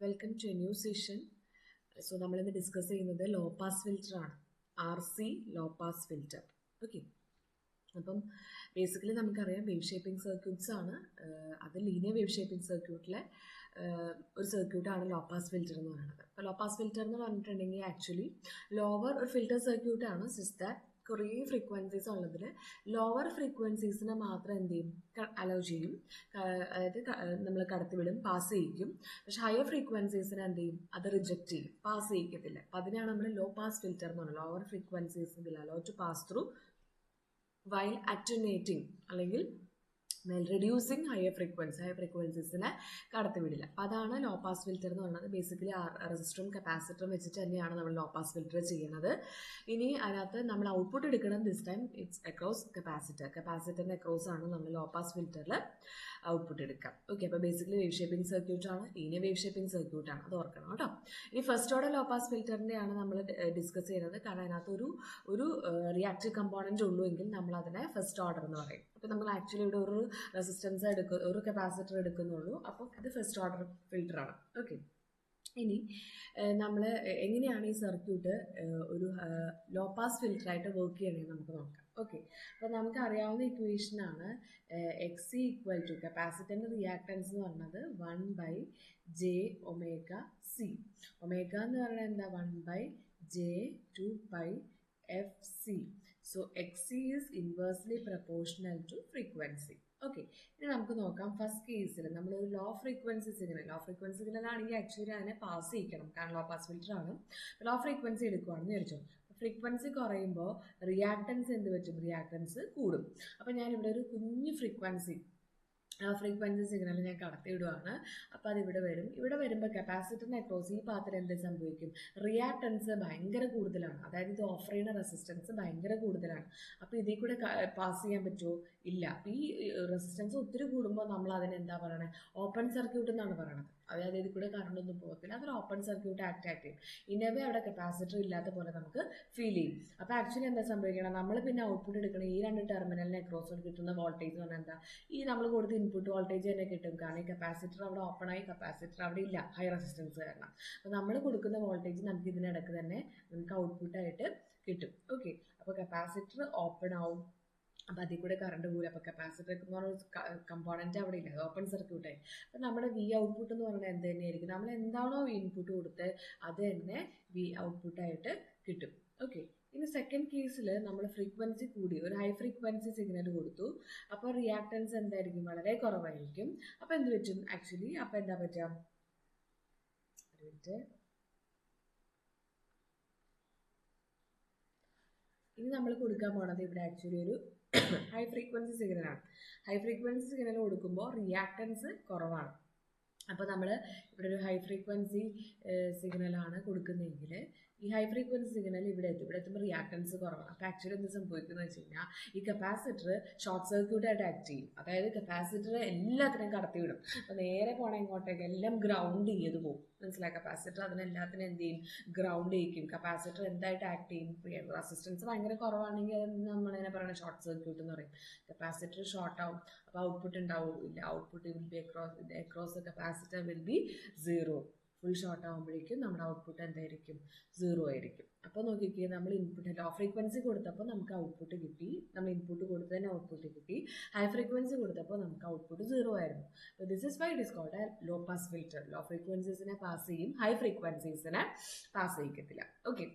Welcome to a new session. So, നമ്മൾ ഇന്ന് discuss ചെയ്യുന്നത് ലോ പാസ് ഫിൽറ്റർ ആണ്. RC low pass filter. Okay, അപ്പം ബേസിക്കലി നമുക്കറിയാം വേവ് ഷേപ്പിംഗ് സർക്യൂട്ട്സ് ആണ്. അത് ലീനിയർ വേവ് ഷേപ്പിംഗ് സർക്യൂട്ടിലെ ഒരു സർക്യൂട്ടാണ് ലോ പാസ് ഫിൽറ്റർ എന്ന് പറയുന്നത്. അപ്പോൾ ലോ പാസ് ഫിൽറ്റർ എന്ന് പറഞ്ഞിട്ടുണ്ടെങ്കിൽ ആക്ച്വലി ലോവർ ഒരു ഫിൽറ്റർ സർക്യൂട്ടാണ്. സിസ് ദാറ്റ് കുറേ ഫ്രീക്വൻസീസ് ഉള്ളതിൽ ലോവർ ഫ്രീക്വൻസീസിനെ മാത്രം എന്ത് ചെയ്യും, അലോ ചെയ്യും. അതായത് നമ്മൾ കടത്തിവിടും, പാസ് ചെയ്യിക്കും. പക്ഷെ ഹയർ ഫ്രീക്വൻസീസിനെ എന്ത് ചെയ്യും, അത് റിജക്റ്റ് ചെയ്യും, പാസ് ചെയ്യിക്കത്തില്ല. അപ്പം അതിനാണ് നമ്മൾ ലോ പാസ് ഫിൽറ്റർ എന്ന് പറയുന്നത്. Lower frequencies will allow to pass through while attenuating അല്ലെങ്കിൽ വെൽ റെഡ്യൂസിങ് ഹയർ ഫ്രീക്വൻസീസിനെ കടത്തിവിടില്ല. അപ്പം അതാണ് ലോ പാസ് ഫിൽറ്റർ എന്ന് പറയുന്നത്. ബേസിക്കലി റെസിസ്റ്ററും കപ്പാസിറ്ററും വെച്ചിട്ട് തന്നെയാണ് നമ്മൾ ലോ പാസ് ഫിൽറ്റർ ചെയ്യുന്നത്. ഇനി അതിനകത്ത് നമ്മൾ ഔട്ട്പുട്ട് എടുക്കണം. ദിസ് ടൈം ഇറ്റ്സ് അക്രോസ് കപ്പാസിറ്ററിൻ്റെ അക്രോസ് ആണ് നമ്മൾ ലോ പാസ് ഫിൽറ്ററിൽ ഔട്ട്പുട്ട് എടുക്കാം. ഓക്കെ, അപ്പോൾ ബേസിക്കലി വേവ് ഷേപ്പിംഗ് സർക്യൂട്ടാണ്, ലീനിയർ വേവ് ഷേപ്പിംഗ് സർക്യൂട്ടാണ്, അത് ഓർക്കണം കേട്ടോ. ഇനി ഫസ്റ്റ് ഓർഡർ ലോ പാസ് ഫിൽറ്ററിൻ്റെയാണ് നമ്മൾ ഡിസ്കസ് ചെയ്യുന്നത്. കാരണം അതിനകത്ത് ഒരു റിയാക്റ്റീവ് കമ്പോണൻറ്റ് ഉള്ളൂ എങ്കിൽ നമ്മൾ അതിനെ ഫസ്റ്റ് ഓർഡർ എന്ന് പറയും. അപ്പോൾ നമ്മൾ ആക്ച്വലി ഇവിടെ ഒരു റെസിസ്റ്റൻസ് ഒരു കപ്പാസിറ്റർ എടുക്കുന്നുള്ളൂ. അപ്പോൾ ഇത് ഫസ്റ്റ് ഓർഡർ ഫിൽറ്ററാണ്. ഓക്കെ, ഇനി നമ്മൾ എങ്ങനെയാണ് ഈ സർക്യൂട്ട് ഒരു ലോ പാസ് ഫിൽറ്ററായിട്ട് വർക്ക് ചെയ്യണമെന്ന് നമുക്ക് നോക്കാം. ഓക്കെ, അപ്പോൾ നമുക്ക് അറിയാവുന്ന ഇക്വേഷനാണ് എക്സ് ഈക്വൽ ടു കപ്പാസിറ്ററിൻ്റെ റിയാക്ടൻസ് എന്ന് പറയുന്നത് 1/j⍵c. ഒമേഗ എന്ന് പറയുന്നത് എന്താ, 1/j2πfc. So Xc is inversely proportional to frequency. Okay, ഇനി നമുക്ക് നോക്കാം. ഫസ്റ്റ് കേസിൽ നമ്മളൊരു ലോ ഫ്രീക്വൻസി സിഗ്നലാണെങ്കിൽ ആക്ച്വലി അതിനെ പാസ് ചെയ്യിക്കണം, കാരണം ലോ പാസ് ഫിൽറ്റർ ആണ്. ലോ ഫ്രീക്വൻസി എടുക്കുകയാണെന്ന് വിചാരിച്ചു. ഫ്രീക്വൻസി കുറയുമ്പോൾ റിയാക്ടൻസ് എന്ത് പറ്റും, റിയാക്ടൻസ് കൂടും. അപ്പം ഞാനിവിടെ ഒരു കുഞ്ഞു ഫ്രീക്വൻസി സിഗ്നൽ ഞാൻ കടത്തി വിടുവാണ്. അപ്പോൾ അതിവിടെ വരും. ഇവിടെ വരുമ്പോൾ കപ്പാസിറ്ററിനെ അക്രോസ് ഈ പാത്തിൽ എന്ത് സംഭവിക്കും, റിയാക്ടൻസ് ഭയങ്കര കൂടുതലാണ്. അതായത് ഇത് ഓഫർ ചെയ്യുന്ന റെസിസ്റ്റൻസ് ഭയങ്കര കൂടുതലാണ്. അപ്പോൾ ഇതിൽ കൂടെ പാസ് ചെയ്യാൻ പറ്റുമോ, ഇല്ല. അപ്പോൾ ഈ റെസിസ്റ്റൻസ് ഒത്തിരി കൂടുമ്പോൾ നമ്മൾ അതിനെന്താ പറയണത്, ഓപ്പൺ സർക്യൂട്ട് എന്നാണ് പറയണത്. അതായത് ഇതിൽ കൂടെ കറണ്ട് ഒന്നും പോകത്തില്ല, അതൊരു ഓപ്പൺ സർക്യൂട്ട് ആക്ട് ചെയ്യും. ഇന്നവേ അവിടെ കപ്പാസിറ്റർ ഇല്ലാത്ത പോലെ നമുക്ക് ഫീൽ ചെയ്യും. അപ്പോൾ ആക്ച്വലി എന്താ സംഭവിക്കണം, നമ്മൾ പിന്നെ ഔട്ട്പുട്ട് എടുക്കണം. ഈ രണ്ട് ടെർമിനലിനെ അക്രോസ് കിട്ടുന്ന വോൾട്ടേജ് എന്ന് പറഞ്ഞാൽ എന്താ, ഈ നമ്മൾ കൊടുത്ത ഇൻപുട്ട് വോൾട്ടേജ് തന്നെ കിട്ടും. കാരണം ഈ കപ്പാസിറ്റർ അവിടെ ഓപ്പൺ ആയി, കപ്പാസിറ്റർ അവിടെ ഇല്ല, ഹൈ റെസിസ്റ്റൻസ് കാരണം. അപ്പോൾ നമ്മൾ കൊടുക്കുന്ന വോൾട്ടേജ് നമുക്ക് ഇതിനിടക്ക് തന്നെ നമുക്ക് ഔട്ട്പുട്ടായിട്ട് കിട്ടും. ഓക്കെ, അപ്പോൾ കപ്പാസിറ്റർ ഓപ്പൺ ആവും, അപ്പോൾ അതിൽ കൂടെ കറണ്ട് പോലും. അപ്പോൾ കപ്പാസിറ്റർ എന്ന് പറഞ്ഞ കമ്പോണൻറ്റ് അവിടെ ഇല്ല, അത് ഓപ്പൺ സർക്യൂട്ടായി. അപ്പോൾ നമ്മുടെ വി ഔട്ട്പുട്ട് എന്ന് പറയുന്നത് എന്ത് തന്നെയായിരിക്കും, നമ്മൾ എന്താണോ ഇൻപുട്ട് കൊടുത്ത് അത് തന്നെ വി ഔട്ട്പുട്ടായിട്ട് കിട്ടും. ഓക്കെ, ഇനി സെക്കൻഡ് കേസിൽ നമ്മൾ ഫ്രീക്വൻസി കൂടി, ഒരു ഹൈ ഫ്രീക്വൻസി സിഗ്നൽ കൊടുത്തു. അപ്പോൾ റിയാക്ടൻസ് എന്തായിരിക്കും, വളരെ കുറവായിരിക്കും. അപ്പോൾ എന്ത് പറ്റും ആക്ച്വലി, അപ്പോൾ എന്താ പറ്റുക, ഇനി നമ്മൾ കൊടുക്കാൻ പോണത് ഇവിടെ ആക്ച്വലി ഒരു ഹൈ ഫ്രീക്വൻസി സിഗ്നലാണ്. ഹൈ ഫ്രീക്വൻസി സിഗ്നൽ കൊടുക്കുമ്പോൾ റിയാക്ടൻസ് കുറവാണ്. അപ്പോൾ നമ്മൾ ഇവിടെ ഒരു ഹൈ ഫ്രീക്വൻസി സിഗ്നലാണ് കൊടുക്കുന്നതെങ്കിൽ ഈ ഹൈ ഫ്രീക്വൻസി സിഗ്നൽ ഇവിടെ എത്തുമ്പോൾ റിയാക്ടൻസ് കുറവാണ്. അപ്പോൾ ആക്ച്വലി എന്ത് സംഭവിക്കുന്നത് വെച്ച് കഴിഞ്ഞാൽ ഈ കപ്പാസിറ്റർ ഷോർട്ട് സർക്യൂട്ടായിട്ട് ആക്ട് ചെയ്യും. അതായത് കപ്പാസിറ്റർ എല്ലാത്തിനും കടത്തിവിടും. അപ്പോൾ നേരെ പോകണ ഇങ്ങോട്ടേക്ക് എല്ലാം ഗ്രൗണ്ട് ചെയ്ത് പോകും. മനസ്സിലായി, കപ്പാസിറ്റർ അതിനെല്ലാത്തിനും എന്ത് ചെയ്യും, ഗ്രൗണ്ട് ചെയ്യിക്കും. കപ്പാസിറ്റർ എന്തായിട്ട് ആക്ട് ചെയ്യും, റെസിസ്റ്റൻസ് ഭയങ്കര കുറവാണെങ്കിൽ അത് നമ്മളതിനെ പറയുന്നത് ഷോർട്ട് സർക്യൂട്ട് എന്ന് പറയും. കപ്പാസിറ്റർ ഷോർട്ട് ആവും, അപ്പോൾ ഔട്ട്പുട്ട് ഉണ്ടാവില്ല. Output will be across capacitor will be 0. Full short ആകുമ്പോഴേക്കും നമ്മുടെ ഔട്ട്പുട്ട് എന്തായിരിക്കും, 0 ആയിരിക്കും. അപ്പോൾ നോക്കിക്കേ, നമ്മൾ ഇൻപുട്ട് ലോ ഫ്രീക്വൻസി കൊടുത്തപ്പോൾ നമുക്ക് ഔട്ട്പുട്ട് കിട്ടി, നമ്മൾ ഇൻപുട്ട് കൊടുത്തതിന് ഔട്ട്പുട്ട് കിട്ടി. ഹൈ ഫ്രീക്വൻസി കൊടുത്തപ്പോൾ നമുക്ക് ഔട്ട്പുട്ട് 0 ആയിരുന്നു. അപ്പോൾ this is why it is called a low pass filter. Low ഫ്രീക്വൻസീസിനെ പാസ് ചെയ്യും, ഹൈ ഫ്രീക്വൻസീസിനെ പാസ് ചെയ്യിക്കത്തില്ല. ഓക്കെ,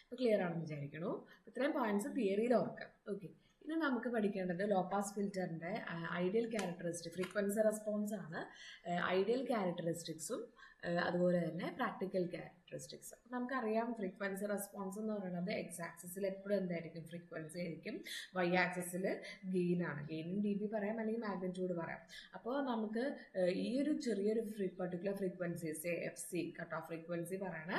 അപ്പോൾ ക്ലിയർ ആണെന്ന് വിചാരിക്കണു. ഇത്രയും പോയിന്റ്സ് തിയറിയിൽ ഓർക്കാം. ഓക്കെ, ഇനി നമുക്ക് പഠിക്കേണ്ടത് ലോ പാസ് ഫിൽറ്ററിൻ്റെ ഐഡിയൽ ക്യാരക്ടറിസ്റ്റിക്, ഫ്രീക്വൻസി റെസ്പോൺസ് ആണ്. ഐഡിയൽ ക്യാരക്ടറിസ്റ്റിക്സും അതുപോലെ തന്നെ പ്രാക്ടിക്കൽ ക്യാരക്ടറിസ്റ്റിക്സ്. നമുക്കറിയാം ഫ്രീക്വൻസി റെസ്പോൺസ് എന്ന് പറയുന്നത് എക്സ് ആക്സിസിൽ എപ്പോഴും എന്തായിരിക്കും, ഫ്രീക്വൻസി ആയിരിക്കും. വൈ ആക്സിസിൽ ഗെയിനാണ്. ഗെയിനും ഡി ബി പറയാം, അല്ലെങ്കിൽ മാഗ്നിറ്റ്യൂഡ് പറയാം. അപ്പോൾ നമുക്ക് ഈ ഒരു ചെറിയൊരു particular frequencies FC cut off frequency പറയണ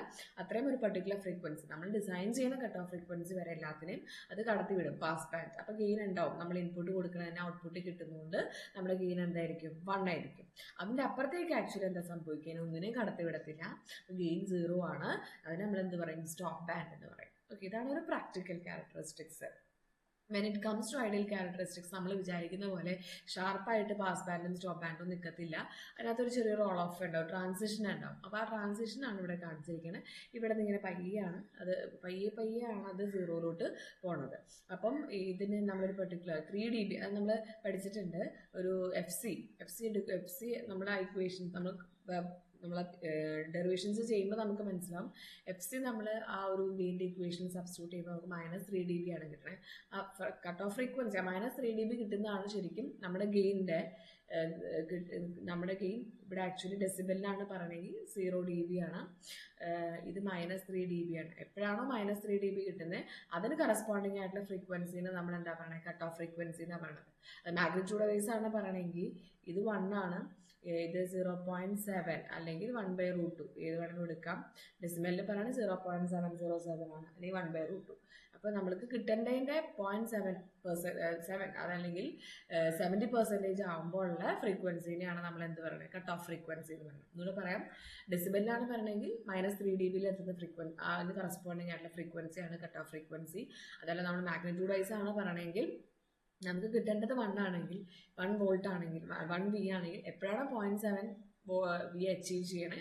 അത്രയും ഒരു പർട്ടിക്കുലർ ഫ്രീക്വൻസി നമ്മൾ ഡിസൈൻ ചെയ്യുന്ന കട്ട് ഓഫ് ഫ്രീക്വൻസി വരെ എല്ലാത്തിനെയും അത് കടത്തിവിടും, പാസ് ബാൻഡ്. അപ്പോൾ ഗെയിൻ ഉണ്ടാവും. നമ്മൾ ഇൻപുട്ട് കൊടുക്കുന്നതിന് ഔട്ട്പുട്ട് കിട്ടുന്നതുകൊണ്ട് നമ്മുടെ ഗെയിൻ എന്തായിരിക്കും, 1 ആയിരിക്കും. അതിൻ്റെ അപ്പുറത്തേക്ക് ആക്ച്വലി എന്താ സംഭവിക്കുക, ഒന്നിനെയും കടത്തിവിടത്തില്ല. ഗെയിൻ 0 ആണ്. അതിന് നമ്മൾ എന്ത് പറയും, സ്റ്റോപ്പ് ബാൻഡ് എന്ന് പറയും. ഓക്കെ, ഇതാണ് ഒരു practical characteristics. When it comes to ideal characteristics നമ്മൾ വിചാരിക്കുന്ന പോലെ ഷാർപ്പായിട്ട് പാസ് ബാൻഡും സ്റ്റോപ്പ് ബാൻഡും നിൽക്കത്തില്ല. അതിനകത്തൊരു ചെറിയ റോൾ ഓഫ് ഉണ്ടാവും, ട്രാൻസിഷൻ ഉണ്ടാവും. അപ്പോൾ ആ ട്രാൻസിഷനാണ് ഇവിടെ കാണിച്ചിരിക്കുന്നത്. ഇവിടെ നിന്ന് ഇങ്ങനെ പയ്യാണ് അത് പയ്യാണ് അത് സീറോയിലോട്ട് പോണത്. അപ്പം ഇതിന് നമ്മളൊരു പെർട്ടിക്കുലർ 3 dB അത് നമ്മൾ പഠിച്ചിട്ടുണ്ട്. ഒരു എഫ് സി നമ്മുടെ ഇക്വേഷൻ നമ്മൾ ഡെറിവേഷൻസ് ചെയ്യുമ്പോൾ നമുക്ക് മനസ്സിലാവും. എഫ് സി നമ്മൾ ആ ഒരു ഗെയിൻ്റെ ഇക്വേഷൻ സബ്സ്റ്റിറ്റ്യൂട്ട് ചെയ്യുമ്പോൾ നമുക്ക് -3 dB ആണ് കിട്ടുന്നത്. കട്ട് ഓഫ് ഫ്രീക്വൻസി -3 dB കിട്ടുന്നതാണ് ശരിക്കും നമ്മുടെ ഗെയിൻ്റെ ഇവിടെ ആക്ച്വലി ഡെസിബലിനാണ് പറയണമെങ്കിൽ 0 dB ആണ്. ഇത് -3 dB ആണ്. എപ്പോഴാണോ -3 dB കിട്ടുന്നത് അതിന് കറസ്പോണ്ടിങ് ആയിട്ടുള്ള ഫ്രീക്വൻസിനെ നമ്മൾ എന്താ പറയുന്നത്, കട്ട് ഓഫ് ഫ്രീക്വൻസി എന്നാണ് പറയുന്നത്. അത് മാഗ്നിറ്റ്യൂഡ് വൈസ് ആണ് പറയണമെങ്കിൽ ഇത് 1 ആണ്, ഇത് 0.7 അല്ലെങ്കിൽ 1/√2 ഏത് വേണമെങ്കിലും എടുക്കാം. ഡെസിമലിൽ പറയുന്നത് 0.707 ആണ്, അല്ലെങ്കിൽ 1/√2. അപ്പോൾ നമ്മൾക്ക് കിട്ടേണ്ടതിൻ്റെ 0.7% അതല്ലെങ്കിൽ 70% ആകുമ്പോഴുള്ള ഫ്രീക്വൻസിനെയാണ് നമ്മൾ എന്ത് പറയുന്നത്, കട്ട് ഓഫ് ഫ്രീക്വൻസി എന്ന് പറയുന്നത്. ഒന്നുകൂടെ പറയാം, ഡെസിബലിലാണ് പറയണമെങ്കിൽ -3 dBയിൽ എത്തുന്ന ഫ്രീക്വൻസി അതിന് കറസ്പോണ്ടിങ് ആയിട്ടുള്ള ഫ്രീക്വൻസിയാണ് കട്ട് ഓഫ് ഫ്രീക്വൻസി. അതല്ല നമ്മൾ മാഗ്നിറ്റ്യൂഡ് വൈസ് ആണ് പറയണമെങ്കിൽ നമുക്ക് കിട്ടേണ്ടത് 1 ആണെങ്കിൽ 1 വോൾട്ട് ആണെങ്കിൽ 1 V ആണെങ്കിൽ എപ്പോഴാണ് 0.7 V അച്ചീവ് ചെയ്യണേ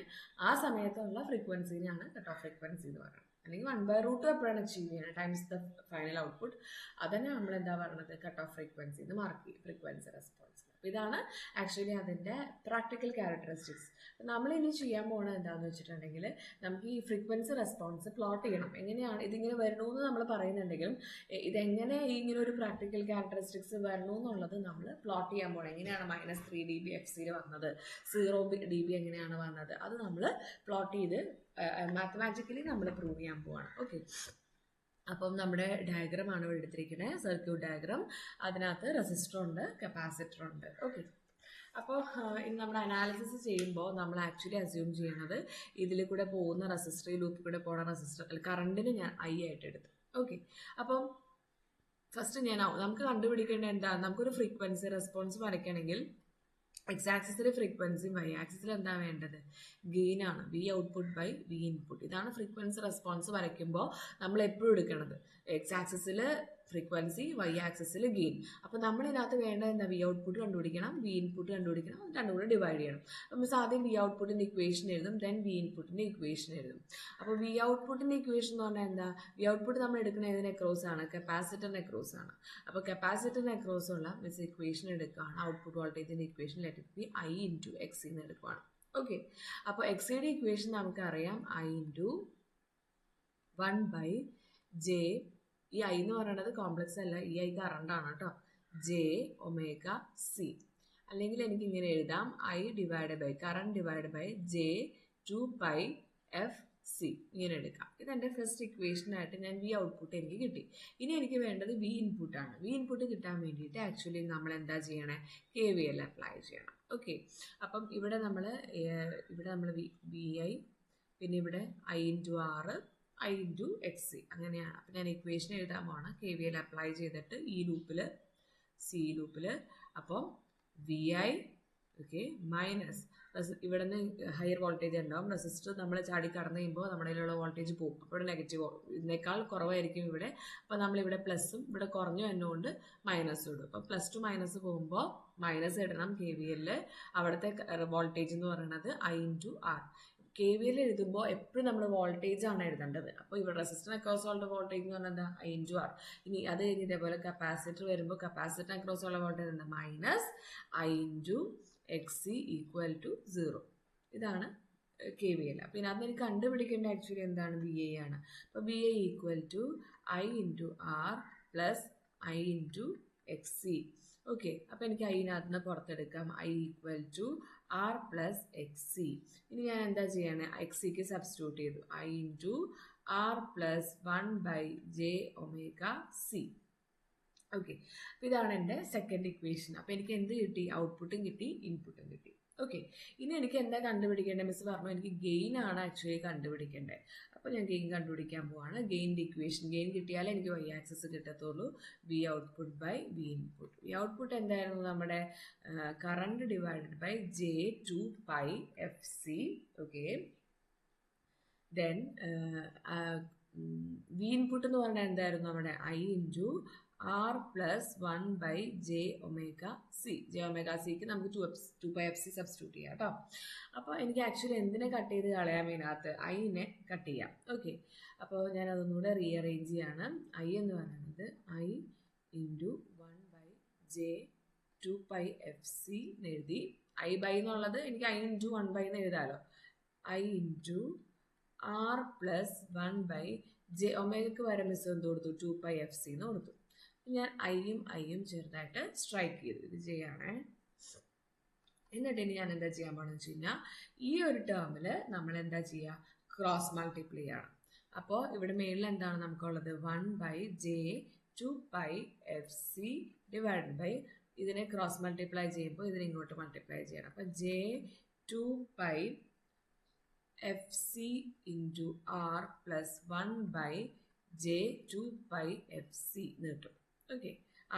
ആ സമയത്തുള്ള ഫ്രീക്വൻസിനെയാണ് കട്ട് ഓഫ് ഫ്രീക്വൻസി എന്ന് പറയുന്നത്. അല്ലെങ്കിൽ 1/√2 എപ്പോഴാണ് അച്ചീവ് ചെയ്യണത് ടൈംസ് ദ ഫൈനൽ ഔട്ട്പുട്ട്, അതന്നെ നമ്മൾ എന്താ പറയുന്നത്, കട്ട് ഓഫ് ഫ്രീക്വൻസി എന്ന് മാർക്ക് ചെയ്യും ഫ്രീക്വൻസി റെസ്പോൺസ്. അപ്പോൾ ഇതാണ് ആക്ച്വലി അതിൻ്റെ പ്രാക്ടിക്കൽ ക്യാരക്ടറിസ്റ്റിക്സ്. നമ്മൾ ഇനി ചെയ്യാൻ പോകുന്നത് എന്താണെന്ന് വെച്ചിട്ടുണ്ടെങ്കിൽ നമുക്ക് ഈ ഫ്രീക്വൻസി റെസ്പോൺസ് പ്ലോട്ട് ചെയ്യണം. എങ്ങനെയാണ് ഇതിങ്ങനെ വരണമെന്ന് നമ്മൾ പറയുന്നുണ്ടെങ്കിലും ഇതെങ്ങനെ ഇങ്ങനെ ഒരു പ്രാക്ടിക്കൽ ക്യാരക്ടറിസ്റ്റിക്സ് വരണമെന്നുള്ളത് നമ്മൾ പ്ലോട്ട് ചെയ്യാൻ പോകണം. എങ്ങനെയാണ് -3 dB എഫ് സിയിൽ വന്നത്, 0 dB എങ്ങനെയാണ് വന്നത്, അത് നമ്മൾ പ്ലോട്ട് ചെയ്ത് മാത്തമാറ്റിക്കലി നമ്മൾ പ്രൂവ് ചെയ്യാൻ പോവാണ്. ഓക്കെ, അപ്പം നമ്മുടെ ഡയഗ്രാമാണ് ഇവിടെ എടുത്തിരിക്കുന്നത്, സർക്യൂട്ട് ഡയഗ്രാം. അതിനകത്ത് റെസിസ്റ്റർ ഉണ്ട്, കപ്പാസിറ്റർ ഉണ്ട്. ഓക്കെ, അപ്പോൾ ഇനി നമ്മുടെ അനാലിസിസ് ചെയ്യുമ്പോൾ നമ്മൾ ആക്ച്വലി അസ്യൂം ചെയ്യുന്നത് ഇതിൽ കൂടെ പോകുന്ന റെസിസ്റ്റർ, ഈ ലൂപ്പിൽ കൂടെ പോകുന്ന റെസിസ്റ്റർ കറണ്ടിന് ഞാൻ I ആയിട്ട് എടുത്തു. ഓക്കെ, അപ്പം ഫസ്റ്റ് നമുക്ക് കണ്ടുപിടിക്കേണ്ട എന്താണ്, നമുക്കൊരു ഫ്രീക്വൻസി റെസ്പോൺസ് വരയ്ക്കണമെങ്കിൽ എക്സ് ആക്സിസിൽ ഫ്രീക്വൻസിയും വൈ ആക്സിസിൽ എന്താ വേണ്ടത്, ഗെയിൻ ആണ്. V output by V input. ഇതാണ് ഫ്രീക്വൻസി റെസ്പോൺസ് വരയ്ക്കുമ്പോൾ നമ്മൾ എപ്പോഴും എടുക്കുന്നത്. എക്സ് ആക്സിസിൽ ഫ്രീക്വൻസി, വൈ ആക്സിസിൽ ഗെയിൻ. അപ്പോൾ നമ്മൾ ഇതിനകത്ത് വേണ്ടത് എന്താ, വി ഔട്ട്പുട്ട് കണ്ടുപിടിക്കണം, വി ഇൻപുട്ട് കണ്ടുപിടിക്കണം, രണ്ടും കൂടെ ഡിവൈഡ് ചെയ്യണം. നമ്മൾ ആദ്യം വി ഔട്ട്പുട്ടിൻ്റെ ഇക്വേഷൻ എഴുതും, ദെൻ വി ഇൻപുട്ടിൻ്റെ ഇക്വേഷൻ എഴുതും. അപ്പോൾ വി ഔട്ട്പുട്ടിൻ്റെ ഇക്വേഷൻ എന്ന് പറഞ്ഞാൽ എന്താ, വി ഔട്ട്പുട്ട് നമ്മൾ എടുക്കുന്ന ഏതിന് അക്രോസ് ആണ്, കപ്പാസിറ്ററിന് അക്രോസ് ആണ്. അപ്പോൾ കപ്പാസിറ്ററിന് അക്രോസ് ഉള്ള മീൻസ് ഇക്വേഷൻ എടുക്കുകയാണ്, ഔട്ട്പുട്ട് വോൾട്ടേജിൻ്റെ equation let be I × X എന്ന് എടുക്കുകയാണ്. ഓക്കെ, അപ്പോൾ എക്സിയുടെ ഇക്വേഷൻ നമുക്കറിയാം, I × 1/J. ഈ I എന്ന് പറയുന്നത് കോംപ്ലക്സ് അല്ല, ഈ I കറണ്ടാണ് കേട്ടോ, J⍵C. അല്ലെങ്കിൽ എനിക്ക് ഇങ്ങനെ എഴുതാം, I / കറണ്ട് / J2πfc ഇങ്ങനെ എടുക്കാം. ഇതെൻ്റെ ഫസ്റ്റ് ഇക്വേഷനായിട്ട് ഞാൻ വി ഔട്ട്പുട്ട് എനിക്ക് കിട്ടി. ഇനി എനിക്ക് വേണ്ടത് വി ഇൻപുട്ടാണ്. വി ഇൻപുട്ട് കിട്ടാൻ വേണ്ടിയിട്ട് ആക്ച്വലി നമ്മൾ എന്താ ചെയ്യണേ, KVL അപ്ലൈ ചെയ്യണം. ഓക്കെ, അപ്പം ഇവിടെ നമ്മൾ VI, പിന്നെ ഇവിടെ I × R, I × XC അങ്ങനെയാണ്. അപ്പം ഞാൻ ഇക്വേഷൻ എഴുതാൻ പോകണം, KVL അപ്ലൈ ചെയ്തിട്ട് ഈ ലൂപ്പിൽ C ലൂപ്പിൽ. അപ്പം VI ഓക്കെ മൈനസ് ഇവിടെ നിന്ന് ഹയർ വോൾട്ടേജ് ഉണ്ടാവും, റെസിസ്റ്റർ നമ്മൾ ചാടി കടന്നു കഴിയുമ്പോൾ നമ്മുടെ കയ്യിലുള്ള വോൾട്ടേജ് പോകും. അപ്പോൾ നെഗറ്റീവ് ഇതിനേക്കാൾ കുറവായിരിക്കും ഇവിടെ. അപ്പോൾ നമ്മളിവിടെ പ്ലസ്സും ഇവിടെ കുറഞ്ഞു എന്നുകൊണ്ട് മൈനസും ഇടും. അപ്പോൾ പ്ലസ് ടു മൈനസ് പോകുമ്പോൾ മൈനസ് ഇടണം KVL. അവിടുത്തെ വോൾട്ടേജ് എന്ന് പറയുന്നത് I × R. KVL എഴുതുമ്പോൾ എപ്പോഴും നമ്മൾ വോൾട്ടേജ് ആണ് എഴുതേണ്ടത്. അപ്പോൾ ഇവിടെ റെസിസ്റ്റർ അക്രോസ് ഉള്ള വോൾട്ടേജ് എന്ന് പറഞ്ഞാൽ എന്താ, I × R. ഇനി അത് കഴിഞ്ഞ് ഇതേപോലെ കപ്പാസിറ്റർ വരുമ്പോൾ കപ്പാസിറ്റർ അക്രോസ് ഉള്ള വോൾട്ടേജ് എന്താ, -I × XC = 0. ഇതാണ് KVL. അപ്പോൾ ഇതിനകത്ത് എനിക്ക് കണ്ടുപിടിക്കേണ്ട ആക്ച്വലി എന്താണ്, VA ആണ്. അപ്പോൾ VA = I × R + I × XC. Okay, അപ്പോൾ എനിക്ക് അതിനകത്ത് നിന്ന് പുറത്തെടുക്കാം, I = R + XC. ഇനി ഞാൻ എന്താ ചെയ്യണേ, XCക്ക് സബ്സ്റ്റിറ്റ്യൂട്ട് ചെയ്തു, I × R + 1/J⍵C. ഓക്കെ, അപ്പോൾ ഇതാണ് എൻ്റെ സെക്കൻഡ് ഇക്വേഷൻ. അപ്പോൾ എനിക്ക് എന്ത് കിട്ടി, ഔട്ട്പുട്ടും കിട്ടി, ഇൻപുട്ടും കിട്ടി. ഓക്കെ, ഇനി എനിക്ക് എന്താ കണ്ടുപിടിക്കേണ്ടത്, മിസ് പറഞ്ഞു എനിക്ക് ഗെയിൻ ആണ് ആക്ച്വലി കണ്ടുപിടിക്കേണ്ടത്. അപ്പോൾ ഞാൻ ഗെയിൻ കണ്ടുപിടിക്കാൻ പോവാണ്. ഗെയിൻ്റെ ഇക്വേഷൻ, ഗെയിൻ കിട്ടിയാലേ എനിക്ക് വൈ ആക്സിസ് കിട്ടത്തുള്ളൂ. V output by V input. V output എന്തായിരുന്നു, നമ്മുടെ current / J2πfc. Okay, then V input എന്ന് പറഞ്ഞാൽ എന്തായിരുന്നു, നമ്മുടെ I × ആർ പ്ലസ് 1/j⍵c. j⍵cക്ക് നമുക്ക് 2πfc സബ്സ്റ്റിറ്റ്യൂട്ട് ചെയ്യാം കേട്ടോ. അപ്പോൾ എനിക്ക് ആക്ച്വലി എന്തിനെ കട്ട് ചെയ്ത് കളയാൻ വേണ്ടിനകത്ത് ഐനെ കട്ട് ചെയ്യാം. ഓക്കെ, അപ്പോൾ ഞാൻ അതൊന്നുകൂടെ റീഅറേഞ്ച് ചെയ്യാണ്. ഐ എന്ന് പറയുന്നത് ഐ ഇൻറ്റു 1/j2πfc എന്ന് എഴുതി. ഐ ബൈ എന്നുള്ളത് എനിക്ക് ഐ ഇൻറ്റു 1/, എന്ന് എഴുതാമല്ലോ. I into R plus 1/j, ഒമേഗയ്ക്ക് വരെ മിസ് എന്ത് കൊടുത്തു, 2πfc എന്ന് കൊടുത്തു. ഞാൻ ഐയും ചെറുതായിട്ട് സ്ട്രൈക്ക് ചെയ്തു. ഇത് ചെയ്യണേ. എന്നിട്ട് ഇനി ഞാൻ എന്താ ചെയ്യാൻ പോകണമെന്ന് വെച്ച് കഴിഞ്ഞാൽ ഈ ഒരു ടേമിൽ നമ്മൾ എന്താ ചെയ്യുക, ക്രോസ് മൾട്ടിപ്ലൈ ചെയ്യണം. അപ്പോൾ ഇവിടെ മേളിൽ എന്താണ് നമുക്കുള്ളത്, 1/j2πfc ഡിവൈഡ് ബൈ ഇതിനെ ക്രോസ് മൾട്ടിപ്ലൈ ചെയ്യുമ്പോൾ ഇതിനെ ഇങ്ങോട്ട് മൾട്ടിപ്ലൈ ചെയ്യണം. അപ്പോൾ j2πfc into R plus 1/j2πfc എന്ന് കിട്ടും. ഓക്കെ,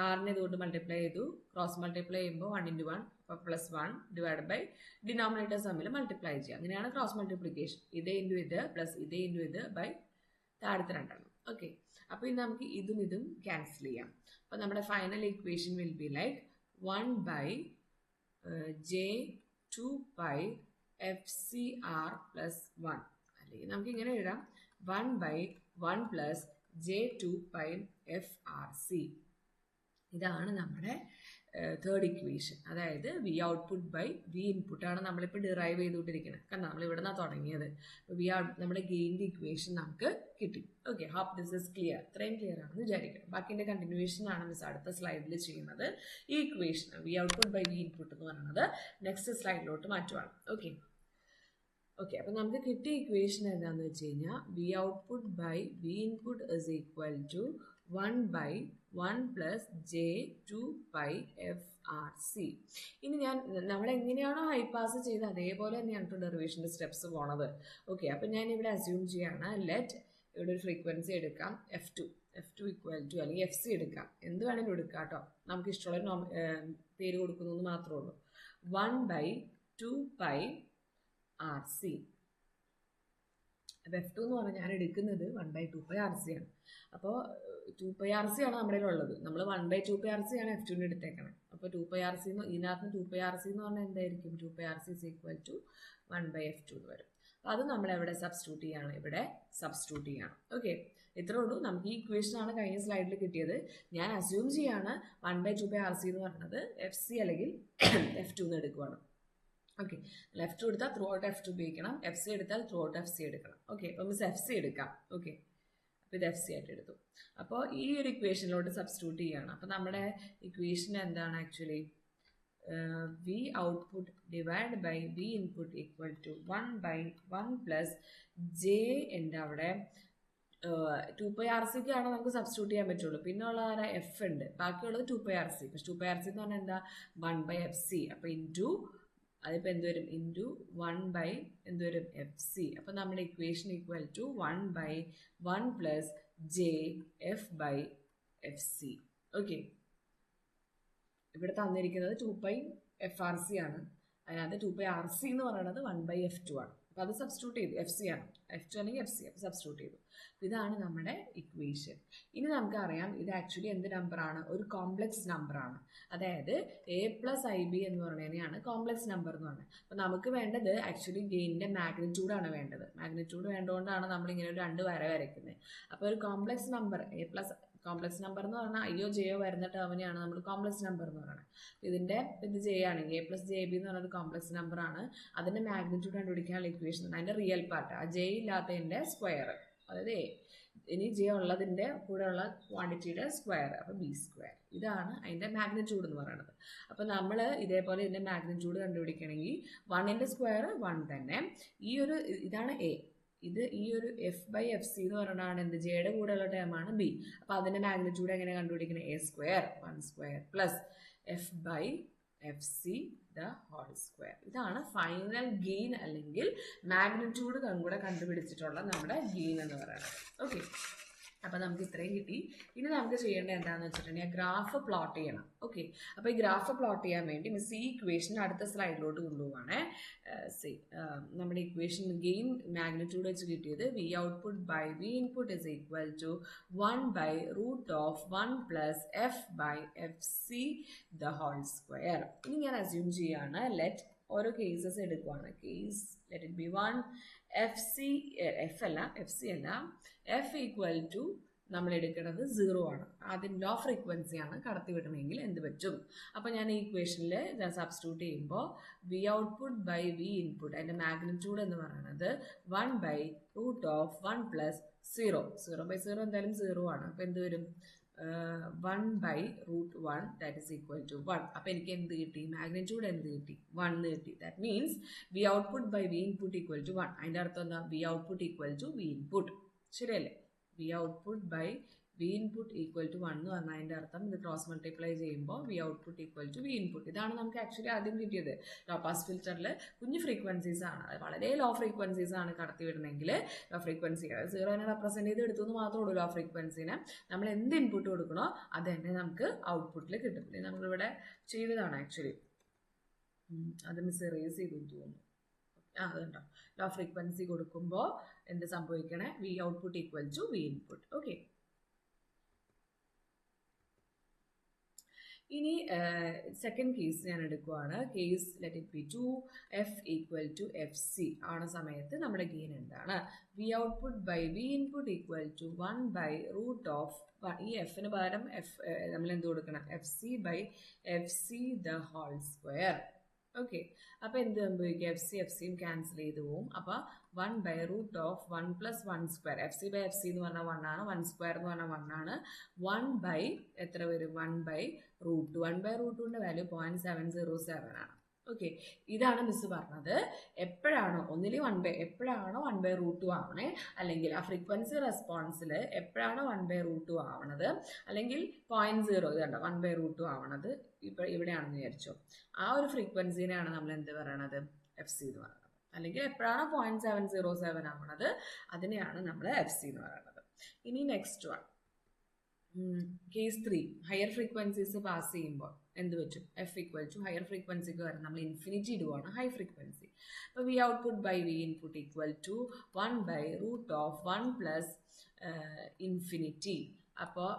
ആറിനെ ഇതുകൊണ്ട് മൾട്ടിപ്ലൈ ചെയ്തു, ക്രോസ് മൾട്ടിപ്ലൈ ചെയ്യുമ്പോൾ 1 × 1 അപ്പോൾ +1 ഡിവൈഡ് ബൈ ഡിനോമിനേറ്റേഴ്സ് തമ്മിൽ മൾട്ടിപ്ലൈ ചെയ്യുക. അങ്ങനെയാണ് ക്രോസ് മൾട്ടിപ്ലിക്കേഷൻ. ഇതേ ഇൻറ്റു ഇത് പ്ലസ് ഇതേ ഇൻറ്റു ഇത് ബൈ താഴത്തെ രണ്ടെണ്ണം. ഓക്കെ, അപ്പോൾ ഇത് നമുക്ക് ഇതും ക്യാൻസൽ ചെയ്യാം. അപ്പോൾ നമ്മുടെ final equation will be like 1/j2πfcr plus 1, അല്ലെങ്കിൽ നമുക്ക് ഇങ്ങനെ എഴുതാം 1/1 പ്ലസ് j2πfrc. ഇതാണ് നമ്മുടെ തേർഡ് ഇക്വേഷൻ. അതായത് V output by V input ആണ് നമ്മളിപ്പോൾ ഡിറൈവ് ചെയ്തുകൊണ്ടിരിക്കുന്നത്. കാരണം നമ്മൾ ഇവിടെ നിന്നാണ് തുടങ്ങിയത്. വി ഔട്ട് നമ്മുടെ ഗെയിൻ്റെ ഇക്വേഷൻ നമുക്ക് കിട്ടി. Okay, hope this is clear. ഇത്രയും ക്ലിയർ ആണെന്ന് വിചാരിക്കണം. ബാക്കിൻ്റെ കണ്ടിന്യൂവേഷൻ ആണ് മിസ് അടുത്ത സ്ലൈഡിൽ ചെയ്യുന്നത്. ഈ equation V output by V input എന്ന് പറയുന്നത് നെക്സ്റ്റ് സ്ലൈഡിലോട്ട് മാറ്റുവാണ്. ഓക്കെ, അപ്പോൾ നമുക്ക് കിട്ടിയ ഇക്വേഷൻ എന്താണെന്ന് വെച്ച് കഴിഞ്ഞാൽ V output by V input is equal to 1/1 plus j2πfrc. ഇനി നമ്മൾ എങ്ങനെയാണോ ഹൈ പാസ് ചെയ്ത് അതേപോലെ തന്നെയാണ് ഡെറിവേഷൻ്റെ സ്റ്റെപ്സ് പോണത്. ഓക്കെ, അപ്പം ഞാൻ ഇവിടെ അസ്യൂം ചെയ്യാണ്, ലെറ്റ് ഇവിടെ ഒരു ഫ്രീക്വൻസി എടുക്കാം f2 ഈക്വൽ ടു, അല്ലെങ്കിൽ fc എടുക്കാം, എന്ത് വേണമെങ്കിലും എടുക്കാം കേട്ടോ, നമുക്ക് ഇഷ്ടമുള്ള പേര് കൊടുക്കുന്നതെന്ന് മാത്രമേ ഉള്ളൂ. 1/2πRC. അപ്പോൾ f2 എന്ന് പറഞ്ഞാൽ ഞാൻ എടുക്കുന്നത് 1/2πRC ആണ്. അപ്പോൾ 2πRC ആണ് നമ്മുടെ ഉള്ളത്. നമ്മൾ 1/2πRC ആണ് f2ന് എടുത്തേക്കണം. അപ്പോൾ 2πRC ഇതിനകത്ത് 2πRC എന്ന് പറഞ്ഞാൽ എന്തായിരിക്കും, 2πRC is equal to 1/f2 എന്ന് വരും. അപ്പോൾ അത് നമ്മൾ എവിടെ സബ്സ്റ്റിറ്റ്യൂട്ട് ചെയ്യാണ്, ഇവിടെ സബ്സ്റ്റിറ്റ്യൂട്ട് ചെയ്യണം. ഓക്കെ, ഇത്രേ ഉള്ളൂ. നമുക്ക് ഈ ഇക്വേഷൻ ആണ് കഴിഞ്ഞ സ്ലൈഡിൽ കിട്ടിയത്. ഞാൻ അസ്യൂം ചെയ്യാണ് 1/2πRC എന്ന് പറയുന്നത് fc അല്ലെങ്കിൽ f2 എന്ന് എടുക്കുവാണ്. ഓക്കെ, f2 എടുത്താൽ ത്രൂ ഔട്ട് f2 ഉപയോഗിക്കണം, fc എടുത്താൽ ത്രൂ ഔട്ട് fc എടുക്കണം. ഓക്കെ, അപ്പോൾ മിസ് fc എടുക്കാം. ഓക്കെ, അപ്പോൾ ഇത് fc ആയിട്ട് എടുത്തു. അപ്പോൾ ഈ ഒരു ഇക്വേഷനിലോട്ട് സബ്സ്റ്റിറ്റ്യൂട്ട് ചെയ്യുകയാണ്. അപ്പോൾ നമ്മുടെ ഇക്വേഷൻ എന്താണ് actually, V output divide by V input equal to 1/1 plus J ഉണ്ട് അവിടെ 2πRCക്കാണ് നമുക്ക് സബ്സ്റ്റിറ്റ്യൂട്ട് ചെയ്യാൻ പറ്റുള്ളൂ. പിന്നെ ഉള്ള എഫ് ഉണ്ട്, ബാക്കിയുള്ളത് 2πRC. പക്ഷെ 2πRC എന്ന് പറഞ്ഞാൽ എന്താ, 1/fc. അപ്പോൾ ഇൻറ്റു അതിപ്പോൾ എന്ത് വരും, ഇൻറ്റു 1/ എന്ത് വരും, fc. അപ്പോൾ നമ്മുടെ equation equal to 1/1 plus jf/fc. Okay, ഇവിടെ തന്നിരിക്കുന്നത് 2πfRC ആണ്. അതിനകത്ത് 2πRC എന്ന് പറയുന്നത് 1/f2 ആണ്. അപ്പോൾ അത് സബ്സ്റ്റിറ്റ്യൂട്ട് ചെയ്തു, fc ആണ്, f2 അല്ലെങ്കിൽ fc, അപ്പോൾ സബ്സ്റ്റിറ്റ്യൂട്ട് ചെയ്തു. ഇതാണ് നമ്മുടെ ഇക്വേഷൻ. ഇനി നമുക്കറിയാം ഇത് ആക്ച്വലി എന്ത് നമ്പറാണ്, ഒരു കോംപ്ലക്സ് നമ്പറാണ്. അതായത് a+ib എന്ന് പറയുന്നതിനെയാണ് കോംപ്ലക്സ് നമ്പർ എന്ന് പറയുന്നത്. അപ്പോൾ നമുക്ക് വേണ്ടത് ആക്ച്വലി ഗെയിനിൻ്റെ മാഗ്നിറ്റ്യൂഡാണ് വേണ്ടത്. മാഗ്നിറ്റ്യൂഡ് വേണ്ടതുകൊണ്ടാണ് നമ്മളിങ്ങനെ ഒരു 2 വര വരയ്ക്കുന്നത്. അപ്പോൾ ഒരു കോംപ്ലക്സ് നമ്പർ കോംപ്ലക്സ് നമ്പർ എന്ന് പറഞ്ഞാൽ അയ്യോ ജെയോ വരുന്ന ടേമിനെയാണ് നമ്മൾ കോംപ്ലക്സ് നമ്പർ എന്ന് പറയുന്നത്. ഇതിൻ്റെ ഇത് ചെയ്യുകയാണെങ്കിൽ a+jb എന്ന് പറയുന്നത് കോംപ്ലക്സ് നമ്പറാണ്. അതിൻ്റെ മാഗ്നിറ്റ്യൂഡ് കണ്ടുപിടിക്കാനുള്ള ഇക്വേഷൻ, അതിൻ്റെ റിയൽ പാർട്ട്, ആ ജെ ഇല്ലാത്തതിൻ്റെ സ്ക്വയർ, അതായത് ഇനി ജെ ഉള്ളതിൻ്റെ കൂടെയുള്ള ക്വാണ്ടിറ്റിയുടെ സ്ക്വയർ, അപ്പോൾ b². ഇതാണ് അതിൻ്റെ മാഗ്നിറ്റ്യൂഡ് എന്ന് പറയുന്നത്. അപ്പോൾ നമ്മൾ ഇതേപോലെ ഇതിൻ്റെ മാഗ്നിറ്റ്യൂഡ് കണ്ടുപിടിക്കണമെങ്കിൽ 1ൻ്റെ സ്ക്വയർ 1 തന്നെ. ഇതാണ് a, ഇത് ഈ ഒരു f/fc എന്ന് പറയുന്നതാണ് എന്ത്, ജെയുടെ കൂടെയുള്ള ടേമാണ് b. അപ്പോൾ അതിൻ്റെ മാഗ്നിറ്റ്യൂഡ് എങ്ങനെ കണ്ടുപിടിക്കുന്നത്, a² 1² plus f/fc the whole square. ഇതാണ് ഫൈനൽ ഗെയിൻ അല്ലെങ്കിൽ മാഗ്നിറ്റ്യൂഡ് കൂടെ കണ്ടുപിടിച്ചിട്ടുള്ള നമ്മുടെ ഗെയിൻ എന്ന് പറയുന്നത്. ഓക്കെ, അപ്പോൾ നമുക്ക് ഇത്രയും കിട്ടി. ഇനി നമുക്ക് ചെയ്യേണ്ടത് എന്താണെന്ന് വെച്ചിട്ടുണ്ടെങ്കിൽ ഗ്രാഫ് പ്ലോട്ട് ചെയ്യണം. ഓക്കെ, അപ്പോൾ ഈ ഗ്രാഫ് പ്ലോട്ട് ചെയ്യാൻ വേണ്ടി മിസ് ഈ ഇക്വേഷൻ അടുത്ത സ്ലൈഡിലോട്ട് കൊണ്ടുപോവാണ്. നമ്മുടെ ഇക്വേഷൻ ഗെയിൻ മാഗ്നിറ്റ്യൂഡ് വെച്ച് കിട്ടിയത് V output by V input is equal to 1/√1 plus F by F C the whole square. ഇനി ഞാൻ അസ്യൂം ചെയ്യാണ്, ലെറ്റ് ഓരോ കേസസ് എടുക്കുവാണ്. Case let it be 1 F C അല്ല എഫ് ഈക്വൽ ടു നമ്മൾ എടുക്കുന്നത് 0 ആണ്. ആദ്യം ലോ ഫ്രീക്വൻസി ആണ് കടത്തി വിടണമെങ്കിൽ എന്ത് പറ്റും? അപ്പോൾ ഞാൻ ഈ ഇക്വേഷനിൽ ഞാൻ സബ്സ്റ്റിറ്റ്യൂട്ട് ചെയ്യുമ്പോൾ V output by V input അതിൻ്റെ മാഗ്നിറ്റ്യൂഡ് എന്ന് പറയുന്നത് 1/√1 പ്ലസ് 0. 0/0 എന്തായാലും 0 ആണ്. അപ്പോൾ എന്ത് വരും? 1/√1 ദാറ്റ് ഈസ് ഈക്വൽ ടു 1. അപ്പോൾ എനിക്ക് എന്ത് കിട്ടി? മാഗ്നിറ്റ്യൂഡ് എന്ത് കിട്ടി? 1 കിട്ടി. That means V output by V input equal to 1. അതിൻ്റെ അർത്ഥം എന്താ? V output equal to V input. ശരിയല്ലേ? V output by V input equal to 1 എന്ന് പറഞ്ഞാൽ അതിൻ്റെ അർത്ഥം ഇത് ക്രോസ് മൾട്ടിപ്ലൈ ചെയ്യുമ്പോൾ V output equal to V input. ഇതാണ് നമുക്ക് ആക്ച്വലി ആദ്യം കിട്ടിയത്. ലോ പാസ് ഫിൽറ്ററിൽ കുഞ്ഞു ഫ്രീക്വൻസീസ് ആണ്, വളരെ ലോ ഫ്രീക്വൻസീസ് ആണ് കടത്തി വിടണമെങ്കിൽ ലോ ഫ്രീക്വൻസി 0നെ റെപ്രസെൻറ്റ് ചെയ്ത് എടുത്തു എന്ന് മാത്രമേ ഉള്ളൂ. ലോ ഫ്രീക്വൻസിനെ നമ്മൾ എന്ത് ഇൻപുട്ട് കൊടുക്കണോ അത് തന്നെ നമുക്ക് ഔട്ട്പുട്ടിൽ കിട്ടും. ഇത് നമ്മളിവിടെ ചെയ്തതാണ് ആക്ച്വലി. അത് മിസ് എറേസ് ചെയ്തു തോന്നുന്നു. അതുണ്ടോ, ലോ ഫ്രീക്വൻസി കൊടുക്കുമ്പോൾ എന്ത് സംഭവിക്കണേ? V output equal to V input. Okay, ഇനി സെക്കൻഡ് കേസ് ഞാൻ എടുക്കുവാണ്. Case let it be 2 F equal to F C ആണ് സമയത്ത് നമ്മുടെ ഗെയിൻ എന്താണ്? V output by V input equal to 1/√1. ഈ എഫിന് പകരം നമ്മൾ എന്ത് കൊടുക്കണം? F C by F C the whole square. Okay, അപ്പോൾ എന്ത് സംഭവിക്കുക? എഫ് സിയും ക്യാൻസൽ ചെയ്ത് പോവും. അപ്പോൾ 1/√1 plus 1 square. F C by F C എന്ന് പറഞ്ഞാൽ 1 ആണ്, 1 സ്ക്വയർ എന്ന് പറഞ്ഞാൽ 1 ആണ്. 1 എത്ര വരും? 1/√2. 1/√2ൻ്റെ വാല്യൂ 0.707 ആണ്. ഓക്കെ, ഇതാണ് മിസ് പറഞ്ഞത്. എപ്പോഴാണോ എപ്പോഴാണോ 1/√2 ആവണേ, അല്ലെങ്കിൽ ആ ഫ്രീക്വൻസി റെസ്പോൺസിൽ എപ്പോഴാണോ 1/√2 ആവണത്, അല്ലെങ്കിൽ 0.0 ഇത് കണ്ടോ 1/√2 ആവണത് ഇവിടെയാണെന്ന് വിചാരിച്ചോ, ആ ഒരു ഫ്രീക്വൻസിനെയാണ് നമ്മൾ എന്ത് പറയണത്? എഫ് സി എന്ന് പറയുന്നത്. അല്ലെങ്കിൽ എപ്പോഴാണോ 0.707 ആവണത് അതിനെയാണ് നമ്മൾ എഫ് സി എന്ന് പറയുന്നത്. ഇനി next one, case 3 higher frequencies pass ചെയ്യുമ്പോൾ എന്ത് പറ്റും? എഫ് ഈക്വൽ ടു ഹയർ ഫ്രീക്വൻസിക്ക് വരെ നമ്മൾ ഇൻഫിനിറ്റി ഇടുവാണ്, ഹൈ ഫ്രീക്വൻസി. അപ്പോൾ V output by V input equal to 1/√1 plus infinity. അപ്പോൾ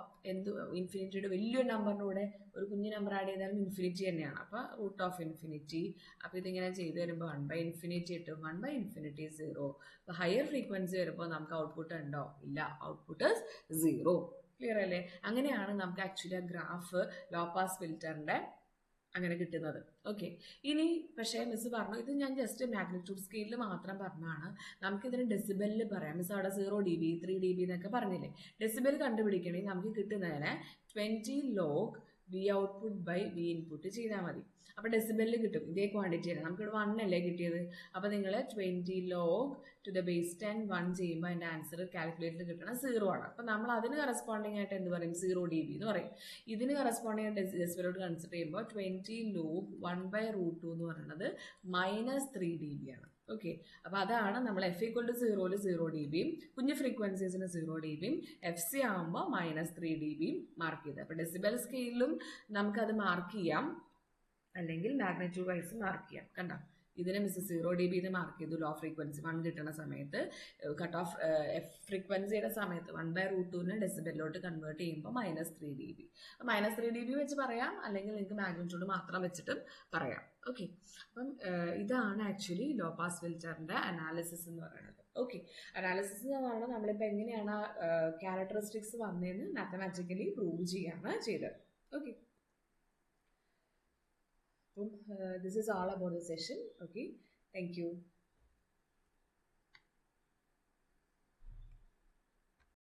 ഇൻഫിനിറ്റിയുടെ വലിയൊരു നമ്പറിൻ്റെ കൂടെ ഒരു കുഞ്ഞു നമ്പർ ആഡ് ചെയ്താലും ഇൻഫിനിറ്റി തന്നെയാണ്. അപ്പോൾ √∞. അപ്പോൾ ഇതിങ്ങനെ ചെയ്ത് വരുമ്പോൾ 1/∞ കിട്ടും. 1/∞ 0. അപ്പോൾ ഹയർ ഫ്രീക്വൻസി വരുമ്പോൾ നമുക്ക് ഔട്ട്പുട്ട് ഉണ്ടോ? ഇല്ല, ഔട്ട്പുട്ട് 0. ക്ലിയർ അല്ലേ? അങ്ങനെയാണ് നമുക്ക് ആക്ച്വലി ആ ഗ്രാഫ് ലോ പാസ് ഫിൽറ്ററിൻ്റെ അങ്ങനെ കിട്ടുന്നത്. ഓക്കെ, ഇനി പക്ഷേ മിസ് പറഞ്ഞു ഇത് ഞാൻ ജസ്റ്റ് മാഗ്നിറ്റ്യൂഡ് സ്കെയിലിൽ മാത്രം പറഞ്ഞാണ്. നമുക്കിതിന് ഡെസിബലിൽ പറയാം. മിസ് അവിടെ 0 dB 3 dB എന്നൊക്കെ പറഞ്ഞില്ലേ. ഡെസിബൽ കണ്ടുപിടിക്കണമെങ്കിൽ നമുക്ക് കിട്ടുന്നതിന് 20 log V output by V input ചെയ്താൽ മതി. അപ്പോൾ ഡെസിബലിൽ കിട്ടും ഇതേ ക്വാണ്ടിറ്റി തന്നെ. നമുക്കിവിടെ 1 അല്ലേ കിട്ടിയത്. അപ്പോൾ നിങ്ങൾ 20 log to the base 10 1 ചെയ്യുമ്പോൾ അതിൻ്റെ ആൻസർ കാൽക്കുലേറ്ററിൽ കിട്ടണം 0 ആണ്. അപ്പോൾ നമ്മൾ അതിന് കറസ്പോണ്ടിങ് ആയിട്ട് എന്ത് പറയും? 0 dB എന്ന് പറയും. ഇതിന് കറസ്പോണ്ടിങ് ആയിട്ട് ഡെസിബലോട്ട് കൺസിഡർ ചെയ്യുമ്പോൾ 20 log 1/√2 എന്ന് പറയുന്നത് -3 dB ആണ്. ഓക്കെ, അപ്പോൾ അതാണ് നമ്മൾ എഫ് ഈക്വൽ ടു 0ൽ 0 dB, കുഞ്ഞു ഫ്രീക്വൻസീസിന് 0 dB, എഫ് സി ആകുമ്പോൾ -3 dB മാർക്ക് ചെയ്ത്. അപ്പോൾ ഡെസിബൽ സ്കെയിലും നമുക്കത് മാർക്ക് ചെയ്യാം, അല്ലെങ്കിൽ മാഗ്നിറ്റ്യൂഡ് വൈസ് മാർക്ക് ചെയ്യാം. കണ്ടോ, ഇതിനെ മിസ് 0 dB എന്ന് മാർക്ക് ചെയ്തു. ലോ ഫ്രീക്വൻസി 1 കിട്ടുന്ന സമയത്ത് കട്ട് ഓഫ് എഫ് ഫ്രീക്വൻസിയുടെ സമയത്ത് 1/√2നെ ഡെസിബലിലോട്ട് കൺവേർട്ട് ചെയ്യുമ്പോൾ -3 dB. -3 dB വെച്ച് പറയാം, അല്ലെങ്കിൽ നിങ്ങൾക്ക് മാഗ്നിറ്റ്യൂഡ് മാത്രം വെച്ചിട്ടും പറയാം. ഓക്കെ, അപ്പം ഇതാണ് ആക്ച്വലി ലോ പാസ് ഫിൽറ്ററിൻ്റെ അനാലിസിസ് എന്ന് പറയുന്നത്. ഓക്കെ, അനാലിസിസ് എന്ന് പറഞ്ഞാൽ നമ്മളിപ്പോൾ എങ്ങനെയാണ് ക്യാരക്ടറിസ്റ്റിക്സ് വന്നതെന്ന് മാത്തമാറ്റിക്കലി പ്രൂവ് ചെയ്യാണ് ചെയ്തത്. Okay, this is all about the session. Okay, thank you.